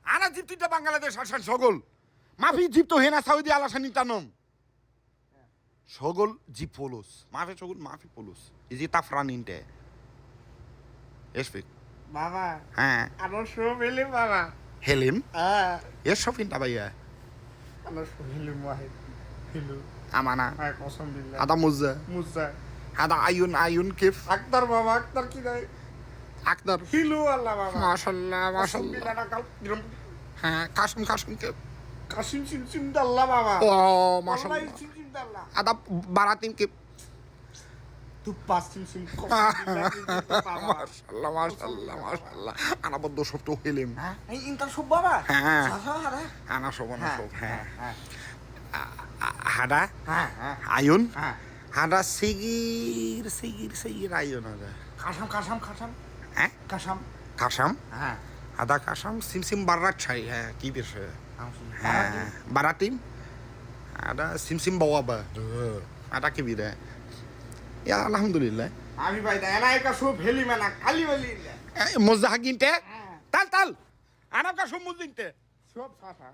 Ana Ziptita Bangladesh Hashan Sogol. Mafi Zipto Hena Saudi Alashanitanom. Sogol Zipolos. Mafi Sogol Mafi Polos. Is it Afran in there? Yes, Vic. বাবা হ্যাঁ আমার সব এলে বাবা হেলিম হ্যাঁ এর সফিন তাবাইয়া আমার সব হিলু ওয়াহিদ হিলু আমানা হ্যাঁ কসম বিল্লাহ আদা মুজা মুজা আদা আয়ুন কিফ আক্তার বাবা আক্তার কি নাই আকদার হিলু আল্লাহ বাবা মাশাআল্লাহ কসম মাশাআল্লাহ বিল্লাহ না কাল হ্যাঁ কাসম কিফ কাসিম সিম দাল্লাহ বাবা ও আল্লাহ মাশাআল্লাহ সিম দাল্লাহ আদা বারাতিম কিফ তু পাস সিম কসম বিল্লাহ মাশাআল্লাহ মাশাআল্লাহ আনা বদ্ধ সফট হেলিম হ্যাঁ এই ইন্টার সব বাবা হ্যাঁ সারা আনা সবনা সব হ্যাঁ হ্যাঁ হাদা হ্যাঁ হ্যাঁ আয়ুন হ্যাঁ হাদা সিগির আয়ুন হাদা কাসাম হ্যাঁ কাসাম কাসাম হ্যাঁ হাদা কাসাম সিমসিম বারাত ছাই হ্যাঁ কি বেশ হ্যাঁ baratim ada sim bawa ada kibira ya alhamdulillah আমি ভাই দা এনা একটা সব হেলি মেনা খালি বলি mozahaginte tal ana ka sum muzinte সব সাথা